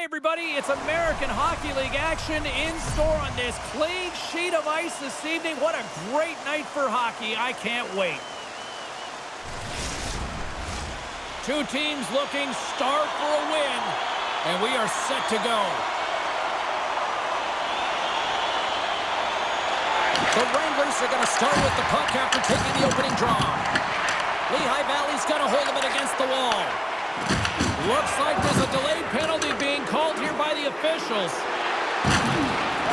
everybody, it's American Hockey League action in store on this clean sheet of ice this evening. What a great night for hockey. I can't wait. Two teams looking starved for a win, and we are set to go. The Wranglers are going to start with the puck after taking the opening draw. Lehigh Valley's got a hold of it against the wall. Looks like there's a delayed penalty being called here by the officials.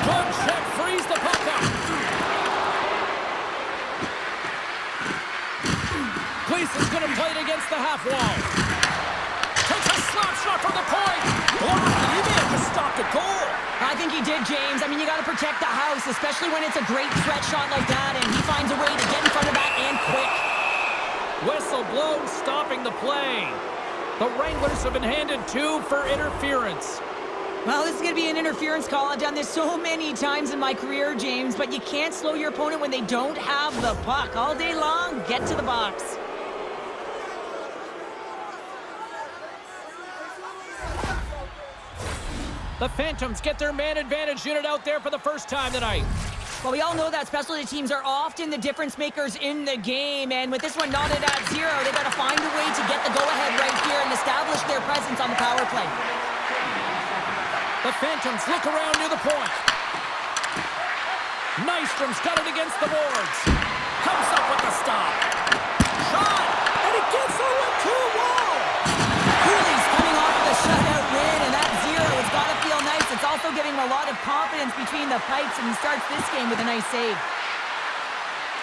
Good check, frees the puck up. Gleason's going to play it against the half wall. Takes a slap shot from the point. Blocked, and he may have just stopped a goal. I think he did, James. I mean, you got to protect the house, especially when it's a great threat shot like that, and he finds a way to get in front of that and quick. Whistle blown, stopping the play. The Wranglers have been handed 2 for interference. Well, this is going to be an interference call. I've done this so many times in my career, James, but you can't slow your opponent when they don't have the puck. All day long, get to the box. The Phantoms get their man advantage unit out there for the first time tonight. Well, we all know that specialty teams are often the difference makers in the game, and with this one knotted at 0, they got to find a way to get the go-ahead right here and establish their presence on the power play. The Phantoms look around near the point. Nystrom's got it against the boards. Comes up with the stop. Shot! And it gets over to the wall! Cooley's coming off of the shutout win, and that 0 has got to feel nice. It's also giving him a lot of confidence between the pipes, and he starts this game with a nice save.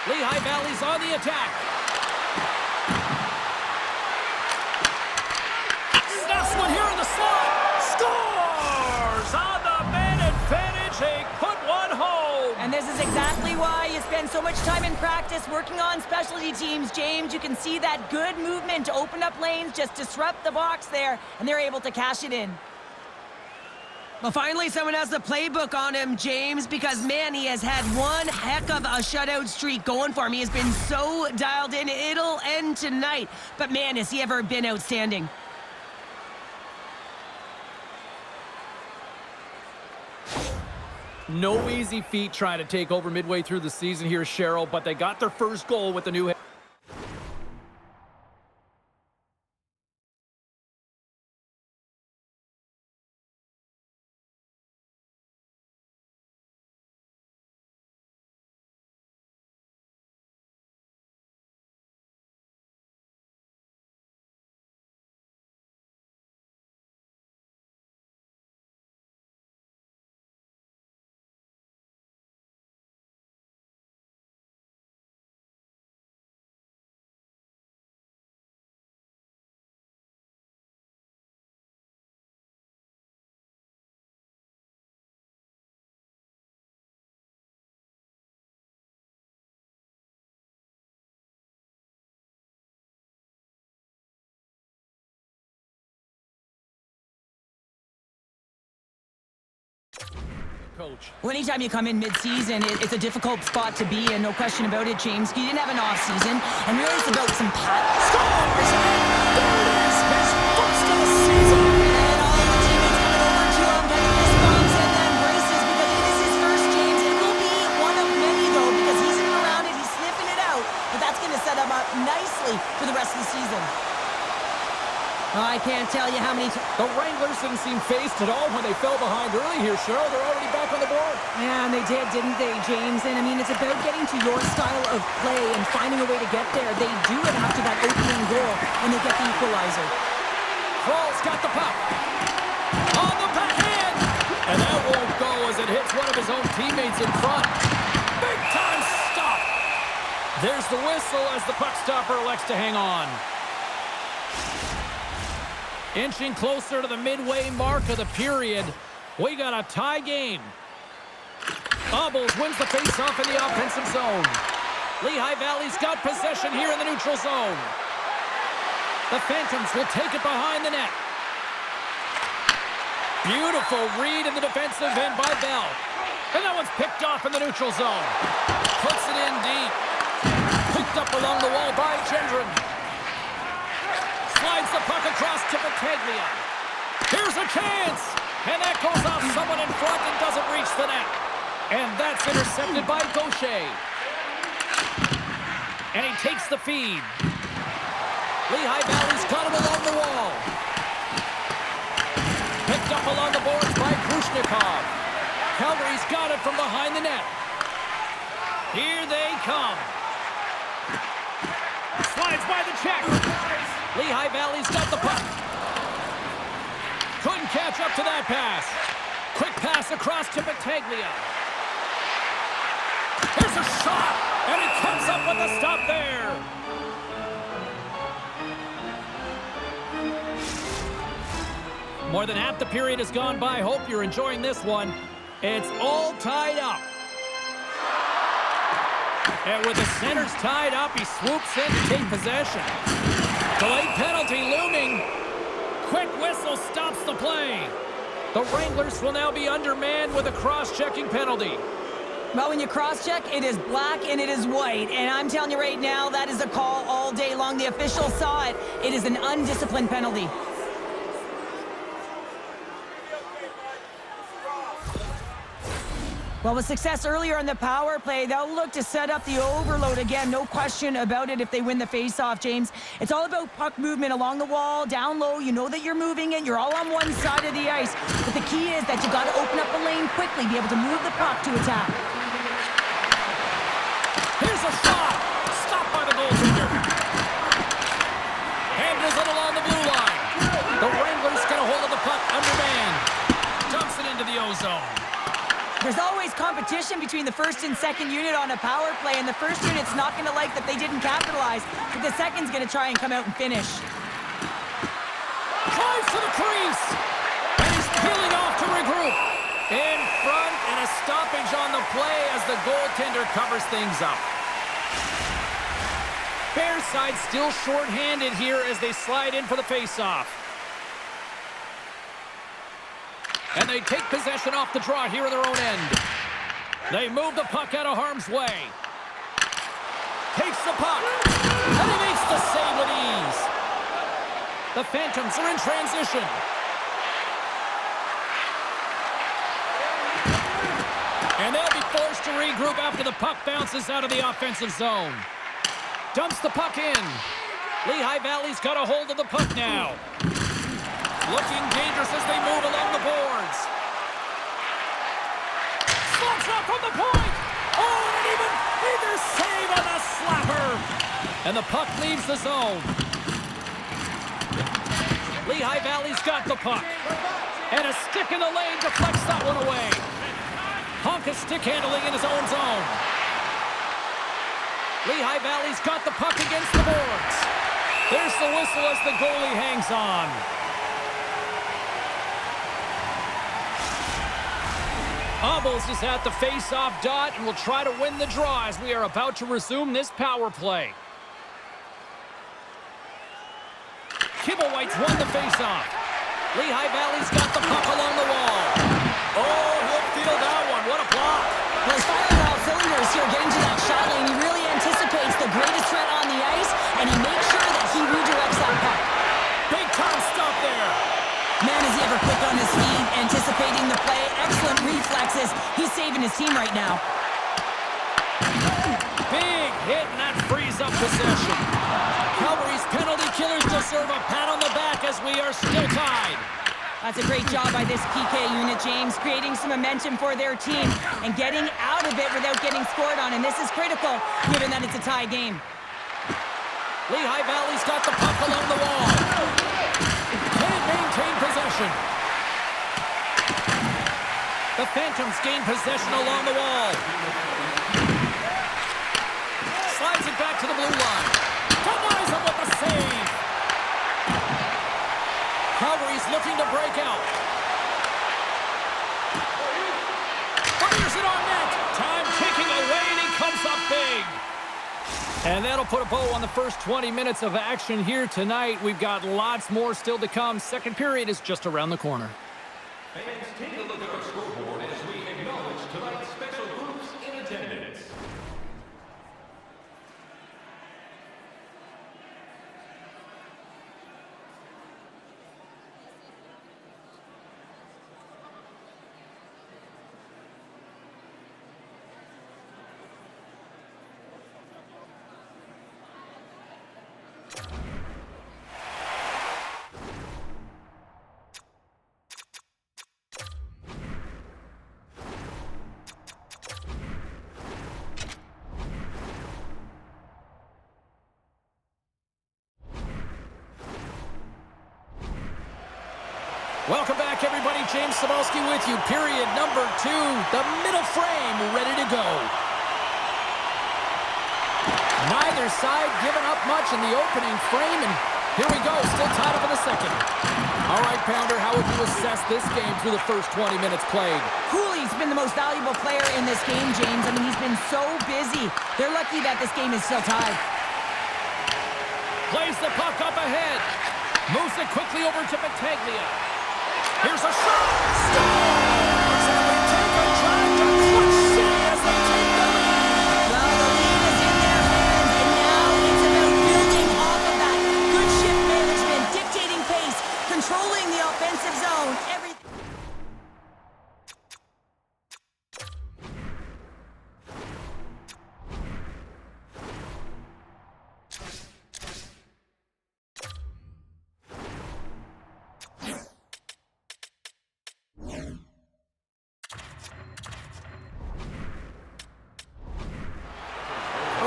Lehigh Valley's on the attack. Snaps one here in the slot. Scores on the man advantage. They put one home. And this is exactly why you spend so much time in practice working on specialty teams, James. You can see that good movement to open up lanes, just disrupt the box there, and they're able to cash it in. Well, finally, someone has the playbook on him, James, because, man, he has had one heck of a shutout streak going for him. He has been so dialed in. It'll end tonight. But, man, has he ever been outstanding. No easy feat trying to take over midway through the season here, Cheryl, but they got their first goal with the new head. Coach. Well, anytime you come in mid-season, it's a difficult spot to be in, no question about it, James. You didn't have an off-season, and really it's about some Scores! There it is! His first of the season! And all the teammates coming over to him, getting fist bumps and then braces because it is his first, James. It will be one of many, though, because he's in and around it, he's sniffing it out, but that's going to set him up nicely for the rest of the season. Oh, I can't tell you how many... The Wranglers didn't seem phased at all when they fell behind early here, Cheryl. They're already back on the board. Yeah, and they did, didn't they, James? And, I mean, it's about getting to your style of play and finding a way to get there. They do it after that opening goal, and they get the equalizer. Kroll's got the puck. On the backhand! And that won't go as it hits one of his own teammates in front. Big time stop! There's the whistle as the puck stopper elects to hang on. Inching closer to the midway mark of the period. We got a tie game. Bobbles wins the faceoff in the offensive zone. Lehigh Valley's got possession here in the neutral zone. The Phantoms will take it behind the net. Beautiful read in the defensive end by Bell. And that one's picked off in the neutral zone. Puts it in deep. Picked up along the wall by Gendron. Slides the puck across to Battaglia. Here's a chance. And that goes off someone in front and doesn't reach the net. And that's intercepted by Gaucher. And he takes the feed. Lehigh Valley's got him along the wall. Picked up along the boards by Khrushchev. Calgary's got it from behind the net. Here they come. Slides by the check. Lehigh Valley's got the puck. Couldn't catch up to that pass. Quick pass across to Battaglia. Here's a shot, and he comes up with a stop there. More than half the period has gone by. Hope you're enjoying this one. It's all tied up. And with the centers tied up, he swoops in to take possession. Delayed penalty looming. Quick whistle stops the play. The Wranglers will now be undermanned with a cross-checking penalty. Well, when you cross-check, it is black and it is white. And I'm telling you right now, that is a call all day long. The official saw it. It is an undisciplined penalty. Well, with success earlier on the power play, they'll look to set up the overload again. No question about it if they win the faceoff, James. It's all about puck movement along the wall, down low. You know that you're moving it. You're all on one side of the ice. But the key is that you got to open up the lane quickly, be able to move the puck to attack. Here's a shot. Stopped by the goaltender. Handles it along the blue line. The Wranglers get a hold of the puck undermanned. Dumps it into the ozone. There's always competition between the first and second unit on a power play, and the first unit's not going to like that they didn't capitalize, but the second's going to try and come out and finish. Drives to the crease, and he's peeling off to regroup. In front, and a stoppage on the play as the goaltender covers things up. Bears side still short-handed here as they slide in for the face-off. And they take possession off the draw here in their own end. They move the puck out of harm's way. Takes the puck. And he makes the save with ease. The Phantoms are in transition. And they'll be forced to regroup after the puck bounces out of the offensive zone. Dumps the puck in. Lehigh Valley's got a hold of the puck now. Looking dangerous as they move along the boards. Slumps up from the point. Oh, and an either save on the slapper. And the puck leaves the zone. Lehigh Valley's got the puck. And a stick in the lane deflects that one away. Honka stick handling in his own zone. Lehigh Valley's got the puck against the boards. There's the whistle as the goalie hangs on. Obels is at the face-off dot and will try to win the draw as we are about to resume this power play. Kibblewhite's won the face-off. Lehigh Valley's got the puck along the wall. Oh, he'll feel that one. What a block. Well, he's firing on all cylinders here, getting to that shot lane. He really anticipates the greatest threat on the ice, and he makes sure that he redirects that puck. Big time stop there. Man, is he ever quick on his feet, anticipating the play. Excellent reflexes. He's saving his team right now. Big hit, and that frees up possession. Calgary's penalty killers deserve a pat on the back as we are still tied. That's a great job by this PK unit, James, creating some momentum for their team and getting out of it without getting scored on. And this is critical, given that it's a tie game. Lehigh Valley's got the puck along the wall. Can't maintain possession. The Phantoms gain possession along the wall. Slides it back to the blue line. Denies him with the save. Calgary's looking to break out. Fires it on net. Time ticking away, and he comes up big. And that'll put a bow on the first 20 minutes of action here tonight. We've got lots more still to come. Second period is just around the corner. Fans, take a look at our scoreboard as we acknowledge tonight's special groups in attendance. Welcome back, everybody. James Cybulski with you. Period number 2. The middle frame ready to go. Neither side giving up much in the opening frame, and here we go. Still tied up in the second. All right, Pounder, how would you assess this game through the first 20 minutes played? Cooley's been the most valuable player in this game, James. I mean, he's been so busy. They're lucky that this game is still tied. Plays the puck up ahead. Moves it quickly over to Battaglia. Here's a shot. Scores! And they take a drive to Clutch City as they take the lead. Well, the lead is in their hands, and now it's about building off of that. Good shift management, dictating pace, controlling the offensive zone. Everything.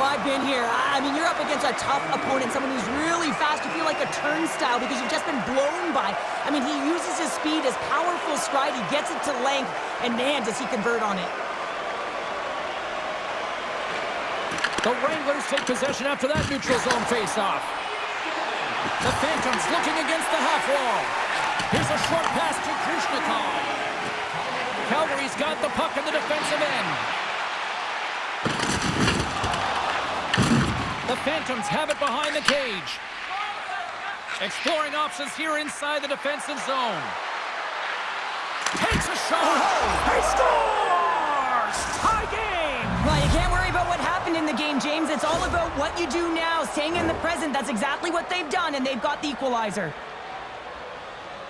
I've been here. I mean, you're up against a tough opponent, someone who's really fast. You feel like a turnstile because you've just been blown by. I mean, he uses his speed, his powerful stride. He gets it to length, and man, does he convert on it. The Wranglers take possession after that neutral zone face-off. The Phantoms looking against the half wall. Here's a short pass to Krishnikov. Calgary's got the puck in the defensive end. The Phantoms have it behind the cage. Exploring options here inside the defensive zone. Takes a shot. He scores! Tie game! Well, you can't worry about what happened in the game, James. It's all about what you do now, staying in the present. That's exactly what they've done, and they've got the equalizer.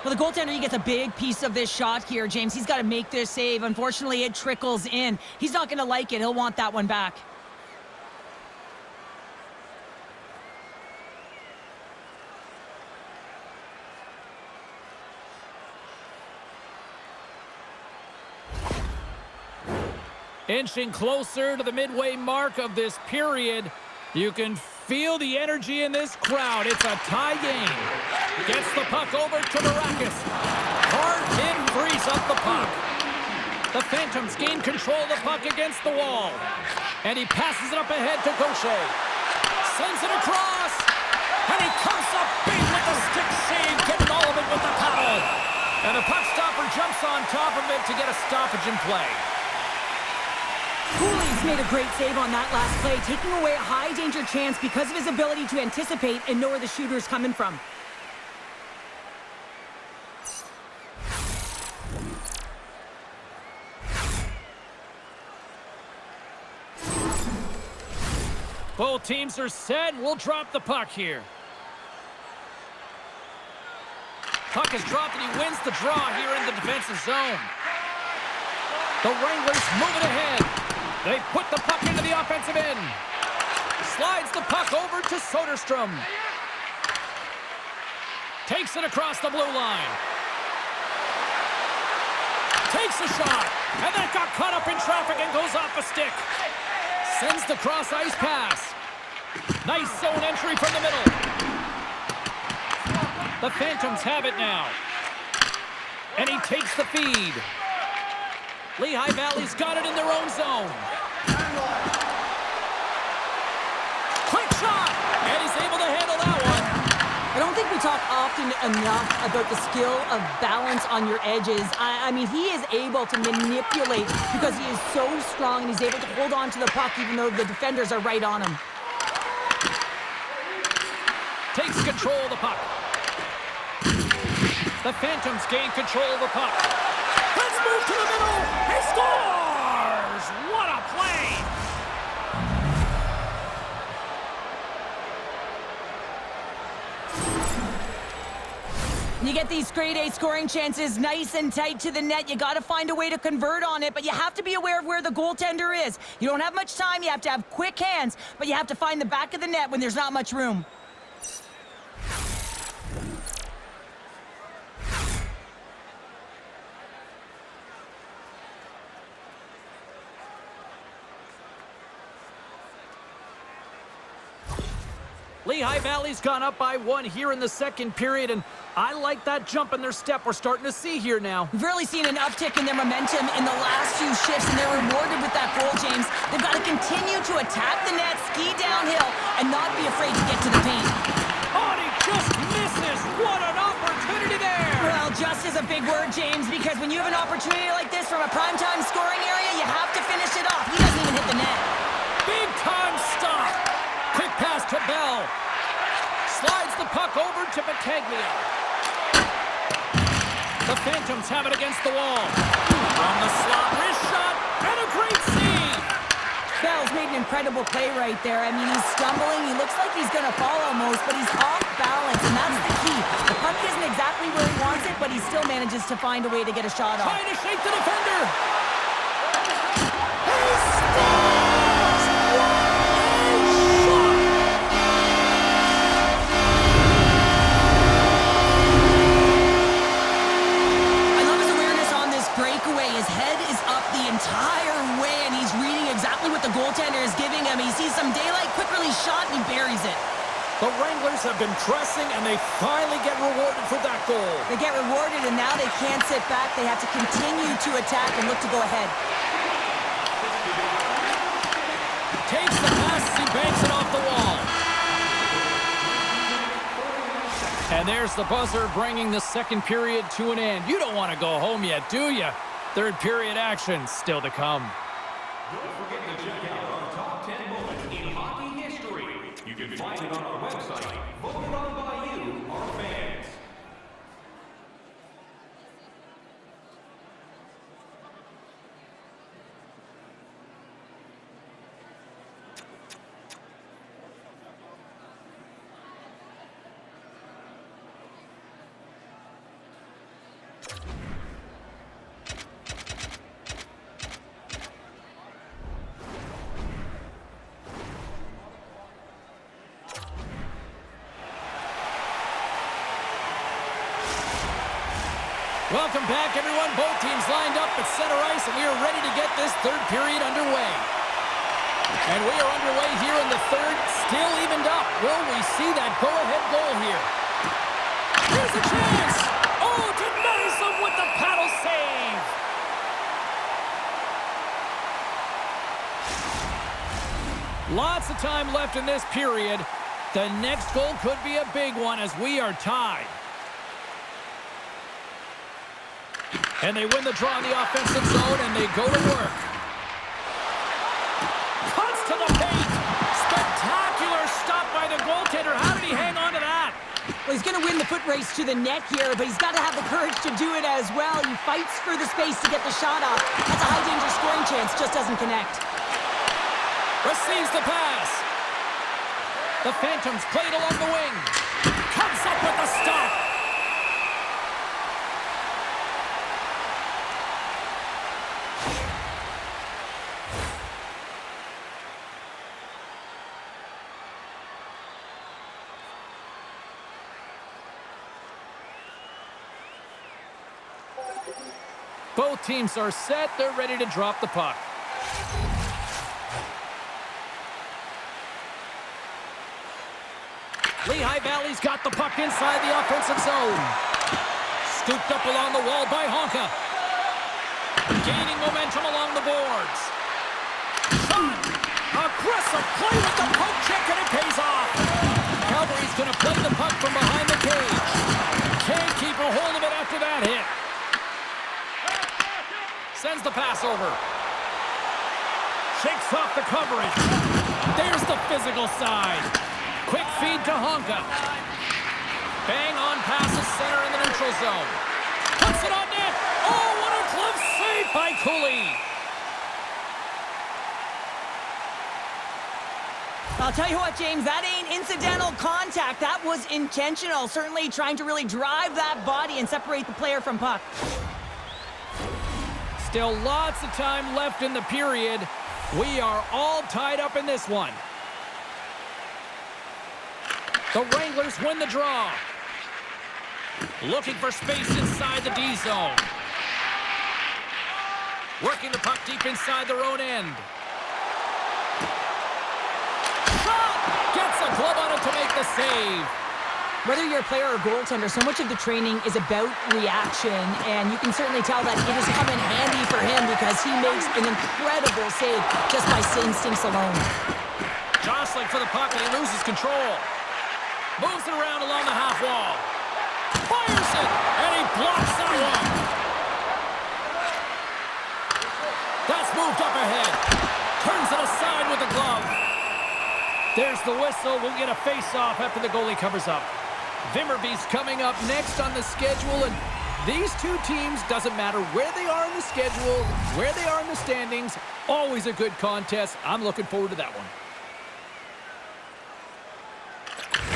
Well, the goaltender, he gets a big piece of this shot here, James. He's got to make this save. Unfortunately, it trickles in. He's not going to like it. He'll want that one back. Inching closer to the midway mark of this period. You can feel the energy in this crowd. It's a tie game. Gets the puck over to Marakis. Hard hit frees up the puck. The Phantoms gain control of the puck against the wall. And he passes it up ahead to Gaucher. Sends it across. And he comes up big with the stick save, getting all of it with the paddle. And the puck stopper jumps on top of it to get a stoppage in play. Cooley's made a great save on that last play, taking away a high-danger chance because of his ability to anticipate and know where the shooter's coming from. Both teams are set. We'll drop the puck here. Puck is dropped and he wins the draw here in the defensive zone. The Wranglers move it ahead. They put the puck into the offensive end. Slides the puck over to Soderstrom. Takes it across the blue line. Takes a shot. And that got caught up in traffic and goes off a stick. Sends the cross-ice pass. Nice zone entry from the middle. The Phantoms have it now. And he takes the feed. Lehigh Valley's got it in their own zone. Quick shot! And he's able to handle that one. I don't think we talk often enough about the skill of balance on your edges. I mean, he is able to manipulate because he is so strong and he's able to hold on to the puck even though the defenders are right on him. Takes control of the puck. The Phantoms gain control of the puck. Let's move to the middle. He scores! What a play! You get these grade A scoring chances nice and tight to the net. You got to find a way to convert on it, but you have to be aware of where the goaltender is. You don't have much time. You have to have quick hands, but you have to find the back of the net when there's not much room. Lehigh Valley's gone up by 1 here in the second period, and I like that jump in their step we're starting to see here now. We've really seen an uptick in their momentum in the last few shifts, and they're rewarded with that goal, James. They've got to continue to attack the net, ski downhill, and not be afraid to get to the paint. Oh, and he just misses. What an opportunity there. Well, just is a big word, James, because when you have an opportunity like this from a primetime scoring area, you have to finish it off. He doesn't even hit the net. Big time stop. Quick pass to Bell. Slides the puck over to Battaglia. The Phantoms have it against the wall. On the slot, wrist shot, and a great save. Bell's made an incredible play right there. I mean, he's stumbling. He looks like he's going to fall almost, but he's off balance, and that's the key. The puck isn't exactly where he wants it, but he still manages to find a way to get a shot off. Trying to shake the defender. He scores! What a shot! Breakaway. His head is up the entire way, and he's reading exactly what the goaltender is giving him. He sees some daylight, quick release shot, and he buries it. The Wranglers have been pressing, and they finally get rewarded for that goal. They get rewarded, and now they can't sit back. They have to continue to attack and look to go ahead. Takes the pass as he banks it off the wall. And there's the buzzer, bringing the second period to an end. You don't want to go home yet, do you? Third period action still to come. Don't forget to check out our top 10 moments in hockey history. You can find it on our website, voted on by you, our fans. Welcome back, everyone. Both teams lined up at center ice, and we are ready to get this third period underway. And we are underway here in the third, still evened up. Will we see that go-ahead goal here? Here's a chance! Oh, denies them with the paddle save! Lots of time left in this period. The next goal could be a big one as we are tied. And they win the draw in the offensive zone, and they go to work. Cuts to the paint. Spectacular stop by the goaltender. How did he hang on to that? Well, he's going to win the foot race to the net here, but he's got to have the courage to do it as well. He fights for the space to get the shot off. That's a high-danger scoring chance, just doesn't connect. Receives the pass. The Phantoms played along the wing. Comes up with the stop. Both teams are set. They're ready to drop the puck. Lehigh Valley's got the puck inside the offensive zone. Scooped up along the wall by Honka. Gaining momentum along the boards. Shot! Aggressive play with the poke check, and it pays off. Calgary's going to play the puck from behind the cage. Can't keep a hold of it after that hit. Sends the pass over. Shakes off the coverage. There's the physical side. Quick feed to Honka. Bang on passes center in the neutral zone. Puts it on net. Oh, what a glove save by Cooley. I'll tell you what, James, that ain't incidental contact. That was intentional. Certainly trying to really drive that body and separate the player from puck. Still lots of time left in the period. We are all tied up in this one. The Wranglers win the draw. Looking for space inside the D zone. Working the puck deep inside their own end. Shot! Gets a glove on it to make the save. Whether you're a player or goaltender, so much of the training is about reaction, and you can certainly tell that it has come in handy for him because he makes an incredible save just by instincts alone. Jostling for the puck, and he loses control. Moves it around along the half wall. Fires it, and he blocks that one. That's moved up ahead. Turns it aside with the glove. There's the whistle. We'll get a face-off after the goalie covers up. Vimmerby's coming up next on the schedule, and these two teams, doesn't matter where they are in the schedule, where they are in the standings, always a good contest. I'm looking forward to that one.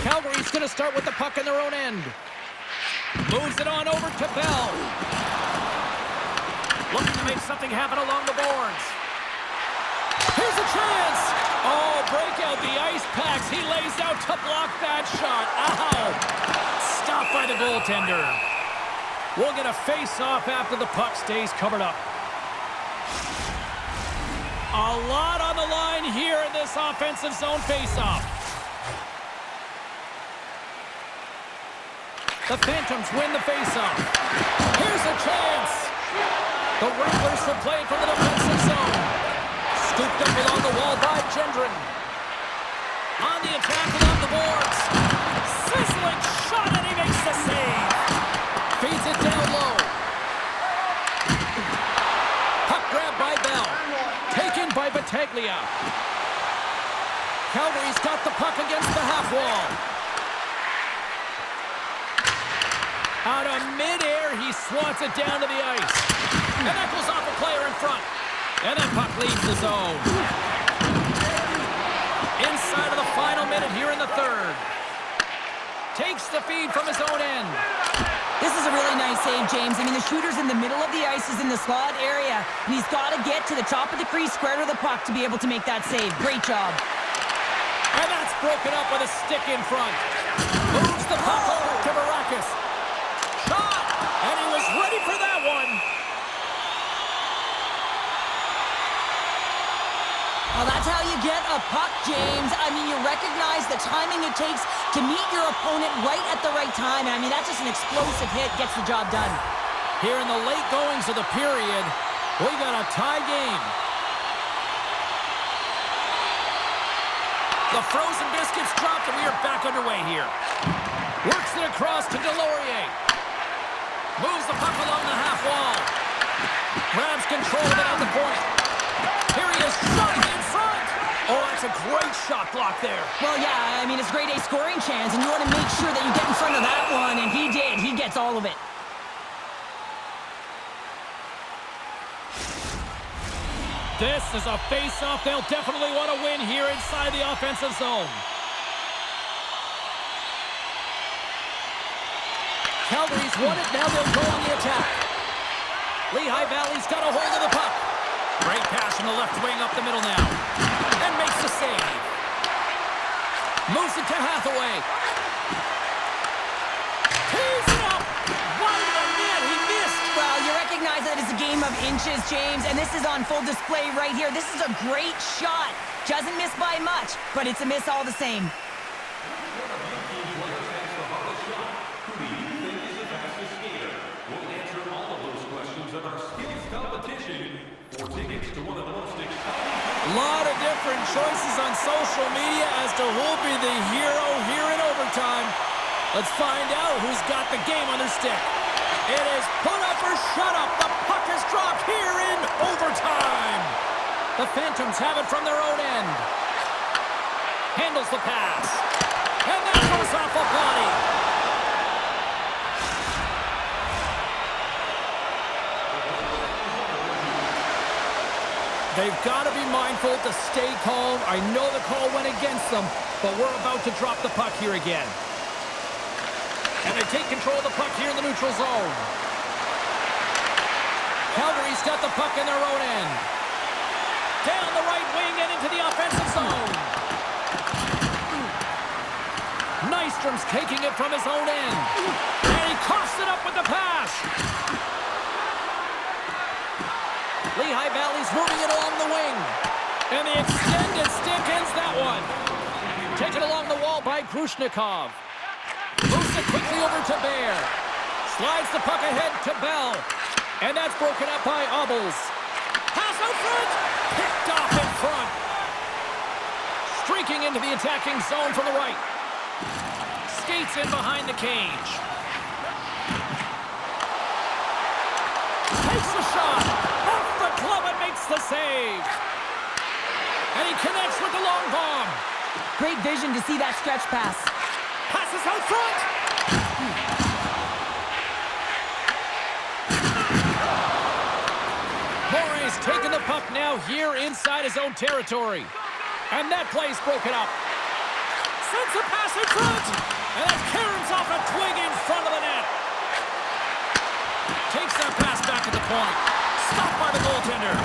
Calgary's going to start with the puck in their own end. Moves it on over to Bell. Looking to make something happen along the boards. Here's a chance. Oh, break out the ice packs. He lays out to block that shot. Ow. Stopped by the goaltender. We'll get a face-off after the puck stays covered up. A lot on the line here in this offensive zone face-off. The Phantoms win the face-off. Here's a chance. The Wranglers will play it from the defensive zone. Scooped up along the wall by Gendron. On the attack along the boards. Sizzling shot, and he makes the save. Feeds it down low. Puck grabbed by Bell. Taken by Battaglia. Calgary's got the puck against the half wall. Out of midair, he swats it down to the ice. And that goes off a player in front. And that puck leaves the zone. Inside of the final minute here in the third. Takes the feed from his own end. This is a really nice save, James. I mean, the shooter's in the middle of the ice, is in the slot area, and he's got to get to the top of the crease, square to the puck to be able to make that save. Great job. And that's broken up with a stick in front. Moves the puck over to Barakis. Shot! And he was ready for that one. Well, that's how you get a puck, James. I mean, you recognize the timing it takes to meet your opponent right at the right time. I mean, that's just an explosive hit, gets the job done. Here in the late goings of the period, we got a tie game. The frozen biscuits dropped, and we are back underway here. Works it across to Delorier. Moves the puck along the half wall. Grabs control of it on the point. Here he is, shot in front. Oh, that's a great shot block there. Well, yeah, I mean, it's grade A scoring chance, and you want to make sure that you get in front of that one, and he did. He gets all of it. This is a face-off they'll definitely want to win here inside the offensive zone. Calgary's won it, now they'll go on the attack. Lehigh Valley's got a hold of the puck. Great pass from the left wing up the middle now. And makes the save. Moves it to Hathaway. Tees it up. Wide of the net, he missed. Well, you recognize that it's a game of inches, James, and this is on full display right here. This is a great shot. Doesn't miss by much, but it's a miss all the same. A lot of different choices on social media as to who'll be the hero here in overtime. Let's find out who's got the game on their stick. It is put up or shut up. The puck is dropped here in overtime. The Phantoms have it from their own end. Handles the pass. And that goes off a body. They've got to be mindful to stay calm. I know the call went against them, but we're about to drop the puck here again. And they take control of the puck here in the neutral zone. Calgary's got the puck in their own end. Down the right wing and into the offensive zone. Nystrom's taking it from his own end. And he coughs it up with the pass. Lehigh Valley's moving it along the wing. And the extended stick ends that one. Taken along the wall by Grushnikov. Moves it quickly over to Bear. Slides the puck ahead to Bell. And that's broken up by Obbles. Pass out front. Picked off in front. Streaking into the attacking zone from the right. Skates in behind the cage. Takes a shot. Off the glove and makes the save. And he connects with the long bomb. Great vision to see that stretch pass. Passes out front. Morey's taking the puck now here inside his own territory. And that play's broken up. Sends a pass in front. And that caroms off a twig in front of the net. Takes that pass back at the point. Stopped by the goaltender.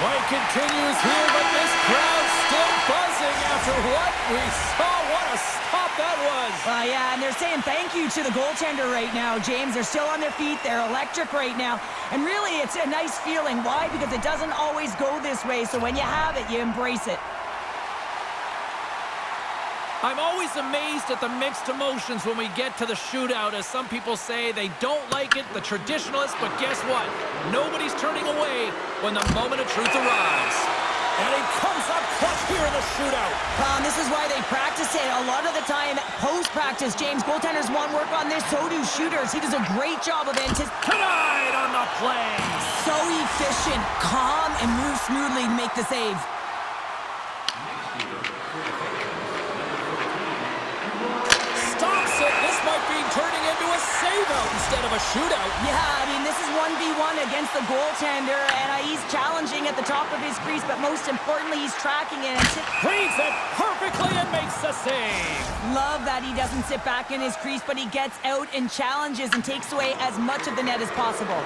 Play continues here, but this crowd's still buzzing after what we saw. What a stop that was. Yeah, and they're saying thank you to the goaltender right now, James. They're still on their feet. They're electric right now. And really, it's a nice feeling. Why? Because it doesn't always go this way. So when you have it, you embrace it. I'm always amazed at the mixed emotions when we get to the shootout. As some people say, they don't like it, the traditionalists, but guess what? Nobody's turning away when the moment of truth arrives. And he comes up clutch here in the shootout. This is why they practice it. A lot of the time, post-practice, James, goaltenders want work on this, so do shooters. He does a great job of Tonight on the play. So efficient, calm, and moves smoothly to make the save. This might be turning into a save-out instead of a shootout. Yeah, I mean, this is 1v1 against the goaltender, and he's challenging at the top of his crease, but most importantly, he's tracking it. Reads it perfectly and makes the save. Love that he doesn't sit back in his crease, but he gets out and challenges and takes away as much of the net as possible.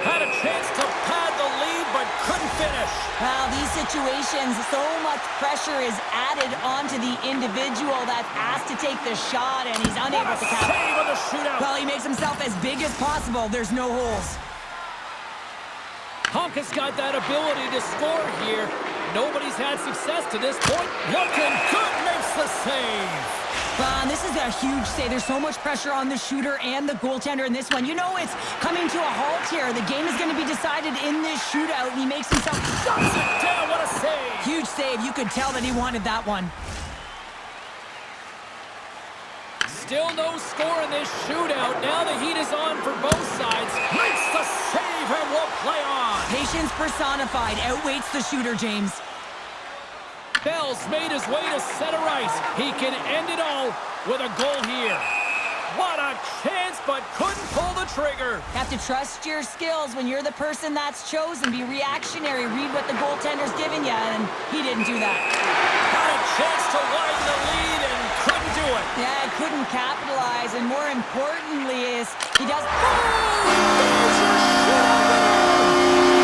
Had a chance to pad the lead, but couldn't finish. Well, these situations, so much pressure is added onto the individual that's asked to take the shot, and he's unable to catch. Save on the shootout. Well, he makes himself as big as possible. There's no holes. Honka's got that ability to score here. Nobody's had success to this point. Looking good, makes the save. This is a huge save. There's so much pressure on the shooter and the goaltender in this one. You know it's coming to a halt here. The game is going to be decided in this shootout, and he makes himself... Shuts it down. What a save. Huge save. You could tell that he wanted that one. Still no score in this shootout. Now the heat is on for both sides. Makes the save and will play on. Patience personified. Outweights the shooter, James. Bell's made his way to center ice. He can end it all with a goal here. What a chance, but couldn't pull the trigger. You have to trust your skills when you're the person that's chosen. Be reactionary. Read what the goaltender's giving you, and he didn't do that. Had a chance to widen the lead and couldn't do it. Yeah, couldn't capitalize, and more importantly is he does... Oh, there's your shootout winner.